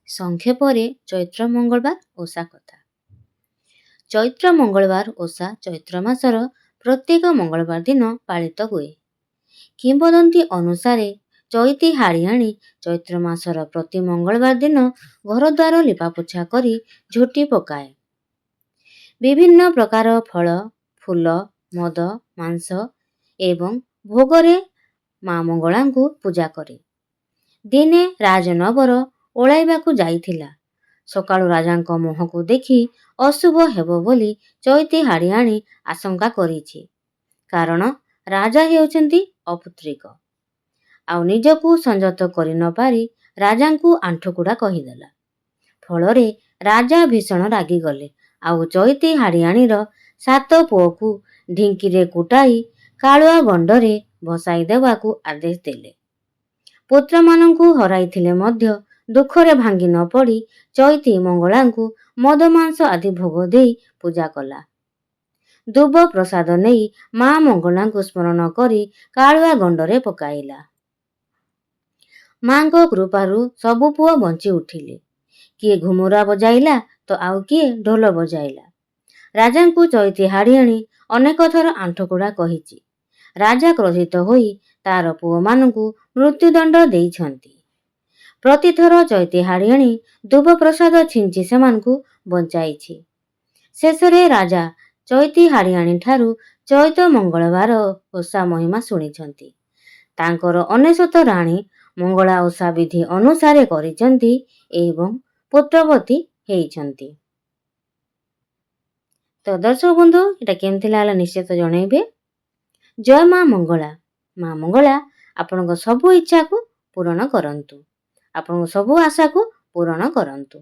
ସଂକ୍ଷେପରେ ଚୈତ୍ର ମଙ୍ଗଳବାର ଓଷା କଥା। ଚୈତ୍ର ମଙ୍ଗଳବାର ଓଷା ଚୈତ୍ର ମାସର ପ୍ରତ୍ୟେକ ମଙ୍ଗଳବାର ଦିନ ପାଳିତ ହୁଏ। କିମ୍ବଦନ୍ତୀ ଅନୁସାରେ ଚୈତି ହାଡ଼ିଆଣି ଚୈତ୍ର ମାସର ପ୍ରତି ମଙ୍ଗଳବାର ଦିନ ଘରଦ୍ୱାର ଲିପାପୋଛା କରି ଝୋଟି ପକାଏ। ବିଭିନ୍ନ ପ୍ରକାର ଫଳ, ଫୁଲ, ମଦ, ମାଂସ ଏବଂ ଭୋଗରେ ମା ମଙ୍ଗଳାଙ୍କୁ ପୂଜା କରେ। ଦିନେ ରାଜନବର ଓଳାଇବାକୁ ଯାଇଥିଲା। ସକାଳୁ ରାଜାଙ୍କ ମୁହଁକୁ ଦେଖି ଅଶୁଭ ହେବ ବୋଲି ଚୈତି ହାଡ଼ିଆଣି ଆଶଙ୍କା କରିଛି। କାରଣ ରାଜା ହେଉଛନ୍ତି ଅପୁତ୍ରିକ। ଆଉ ନିଜକୁ ସଂଯତ କରି ନ ପାରି ରାଜାଙ୍କୁ ଆଣ୍ଠୁକୁଡ଼ା କହିଦେଲା। ଫଳରେ ରାଜା ଭୀଷଣ ରାଗିଗଲେ ଆଉ ଚୈତି ହାଡ଼ିଆଣିର 7 ପୁଅକୁ ଢିଙ୍କିରେ କୁଟାଇ କାଳୁଆ ଗଣ୍ଡରେ ଭସାଇ ଦେବାକୁ ଆଦେଶ ଦେଲେ। ପୁତ୍ରମାନଙ୍କୁ ହରାଇଥିଲେ ମଧ୍ୟ ଦୁଃଖରେ ଭାଙ୍ଗି ନ ପଡ଼ି ଚୈତି ମଙ୍ଗଳାଙ୍କୁ ମଦ ମାଂସ ଆଦି ଭୋଗ ଦେଇ ପୂଜା କଲା। ଦୁବ ପ୍ରସାଦ ନେଇ ମା ମଙ୍ଗଳାଙ୍କୁ ସ୍ମରଣ କରି କାଳୁଆ ଗଣ୍ଡରେ ପକାଇଲା। ମାଙ୍କ କୃପାରୁ ସବୁ ପୁଅ ବଞ୍ଚି ଉଠିଲେ। କିଏ ଘୁମୁରା ବଜାଇଲା ତ ଆଉ କିଏ ଢୋଲ ବଜାଇଲା। ରାଜାଙ୍କୁ ଚୈତି ହାଡ଼ିଆଣି ଅନେକ ଥର ଆଣ୍ଠୁକୁଡ଼ା କହିଛି। ରାଜା କ୍ରୋଧିତ ହୋଇ ତାର ପୁଅମାନଙ୍କୁ ମୃତ୍ୟୁଦଣ୍ଡ ଦେଇଛନ୍ତି। ପ୍ରତିଥର ଚୈତି ହାଡ଼ିଆଣି ଦୁବ ପ୍ରସାଦ ଛିଞ୍ଚି ସେମାନଙ୍କୁ ବଞ୍ଚାଇଛି। ଶେଷରେ ରାଜା ଚୈତି ହାଡ଼ିଆଣି ଠାରୁ ଚୈତ ମଙ୍ଗଳବାର ଓଷା ମହିମା ଶୁଣିଛନ୍ତି। ତାଙ୍କର 99 ରାଣୀ ମଙ୍ଗଳା ଓଷା ବିଧି ଅନୁସାରେ କରିଛନ୍ତି ଏବଂ ପୁତ୍ରବତୀ ହେଇଛନ୍ତି। ତ ଦର୍ଶକ ବନ୍ଧୁ, ଏଟା କେମିତି ଲାଗିଲା ନିଶ୍ଚିତ ଜଣେଇବେ। ଜୟ ମା ମଙ୍ଗଳା। ମା ମଙ୍ଗଳା ଆପଣଙ୍କ ସବୁ ଇଚ୍ଛାକୁ ପୂରଣ କରନ୍ତୁ। ଆପଣଙ୍କ ସବୁ ଆଶାକୁ ପୂରଣ କରନ୍ତୁ।